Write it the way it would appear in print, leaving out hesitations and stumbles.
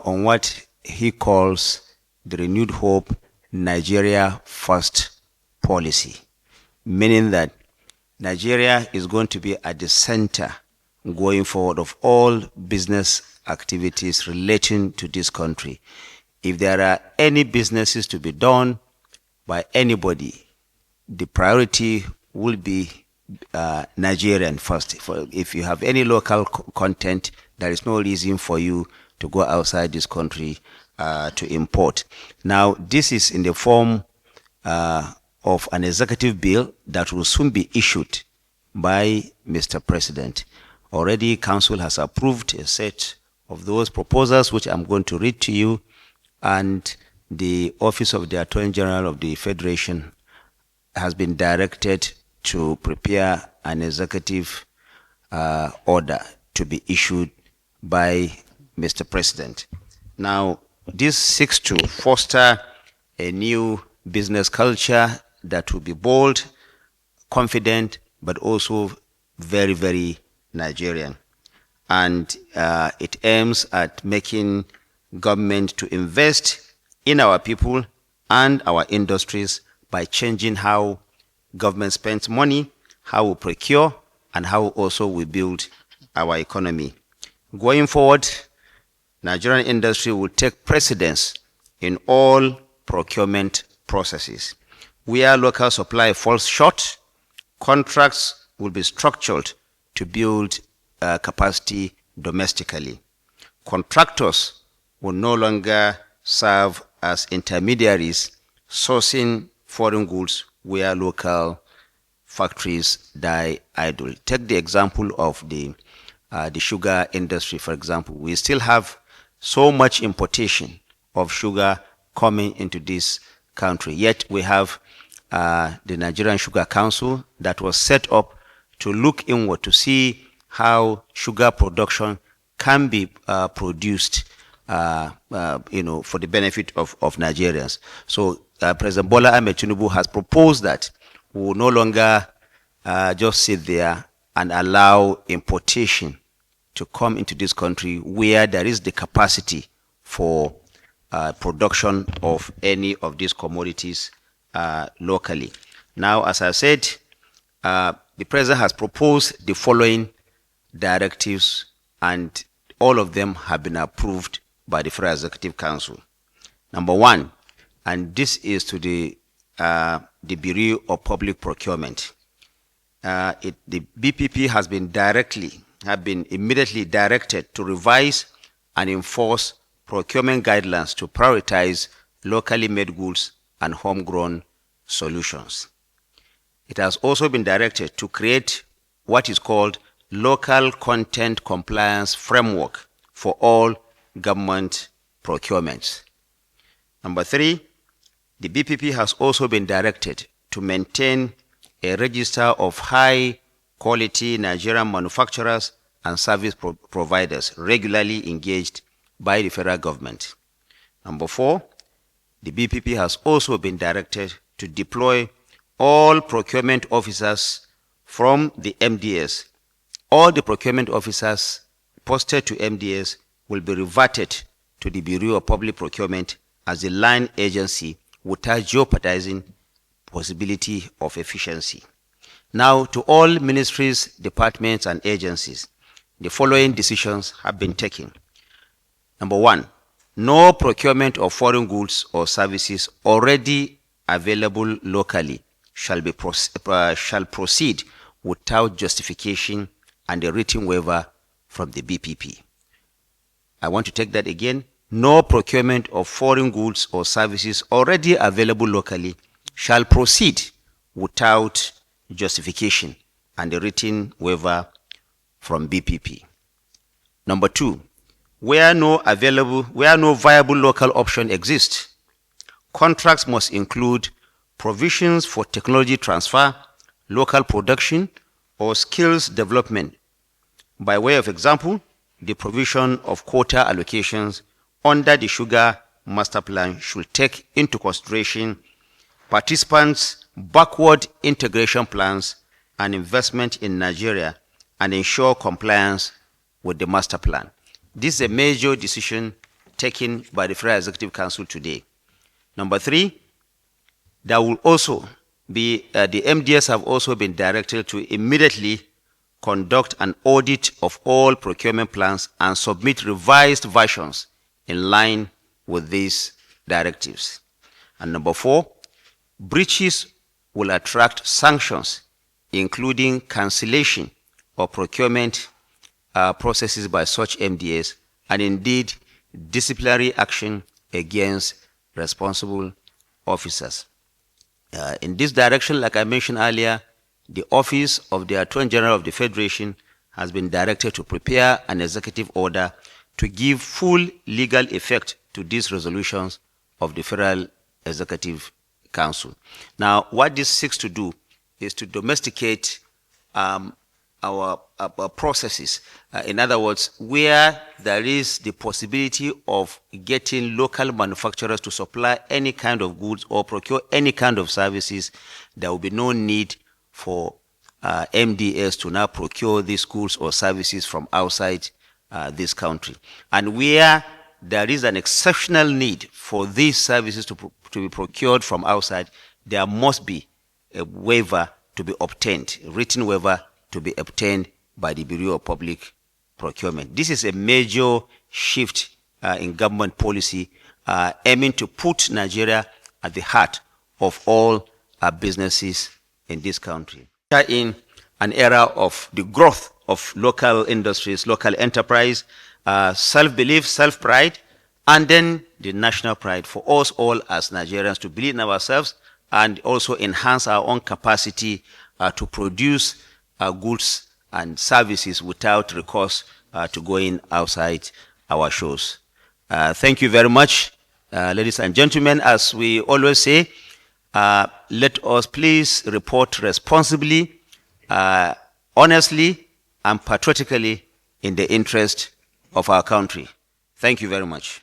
on what he calls the renewed hope Nigeria First policy, meaning that Nigeria is going to be at the center going forward of all business activities relating to this country. If there are any businesses to be done by anybody, the priority will be Nigerian first. If you have any local content, there is no reason for you to go outside this country to import. Now, this is in the form of an executive bill that will soon be issued by Mr. President. Already, Council has approved a set of those proposals, which I'm going to read to you, and the Office of the Attorney General of the Federation has been directed to prepare an executive order to be issued by Mr. President. Now, this seeks to foster a new business culture that will be bold, confident, but also very, very Nigerian. And it aims at making government to invest in our people and our industries by changing how government spends money, how we procure, and how also we build our economy. Going forward, Nigerian industry will take precedence in all procurement processes. Where local supply falls short, contracts will be structured to build capacity domestically. Contractors will no longer serve as intermediaries sourcing foreign goods where local factories die idle. Take the example of the sugar industry, for example. We still have so much importation of sugar coming into this country, yet we have the Nigerian Sugar Council that was set up to look inward to see how sugar production can be produced for the benefit of Nigerians. So President Bola Ahmed Tinubu has proposed that we will no longer just sit there and allow importation to come into this country where there is the capacity for production of any of these commodities locally. Now, as I said, the President has proposed the following directives, and all of them have been approved by the Federal Executive Council. Number one, and this is to the Bureau of Public Procurement. The BPP has been immediately directed to revise and enforce procurement guidelines to prioritize locally made goods and homegrown solutions. It has also been directed to create what is called local content compliance framework for all government procurements. Number three, the BPP has also been directed to maintain a register of high quality Nigerian manufacturers and service providers regularly engaged by the federal government. Number four, the BPP has also been directed to deploy all procurement officers from the MDS. All the procurement officers posted to MDS will be reverted to the Bureau of Public Procurement as a line agency without jeopardizing possibility of efficiency. Now, to all ministries, departments, and agencies, the following decisions have been taken. Number one, no procurement of foreign goods or services already available locally shall proceed without justification and a written waiver from the BPP. I want to take that again. No procurement of foreign goods or services already available locally shall proceed without justification and a written waiver from BPP. Number two, where no viable local option exists, contracts must include provisions for technology transfer, local production, or skills development. By way of example, the provision of quota allocations under the Sugar Master Plan should take into consideration participants' backward integration plans and investment in Nigeria and ensure compliance with the master plan. This is a major decision taken by the Federal Executive Council today. Number 3, there will also be, the MDS have also been directed to immediately conduct an audit of all procurement plans and submit revised versions in line with these directives. And number 4, breaches will attract sanctions, including cancellation of procurement processes by such MDS, and indeed disciplinary action against responsible officers. In this direction, like I mentioned earlier, the Office of the Attorney General of the Federation has been directed to prepare an executive order to give full legal effect to these resolutions of the Federal Executive Council. Now, what this seeks to do is to domesticate our processes. In other words, where there is the possibility of getting local manufacturers to supply any kind of goods or procure any kind of services, there will be no need for MDS to now procure these goods or services from outside this country. And where there is an exceptional need for these services to be procured from outside, there must be a waiver to be obtained, a written waiver to be obtained by the Bureau of Public Procurement. This is a major shift in government policy aiming to put Nigeria at the heart of all businesses in this country. In an era of the growth of local industries, local enterprise, self-belief, self-pride, and then the national pride for us all as Nigerians to believe in ourselves and also enhance our own capacity to produce goods and services without recourse to going outside our shores. Thank you very much, ladies and gentlemen. As we always say, let us please report responsibly, honestly, and patriotically in the interest of our country. Thank you very much.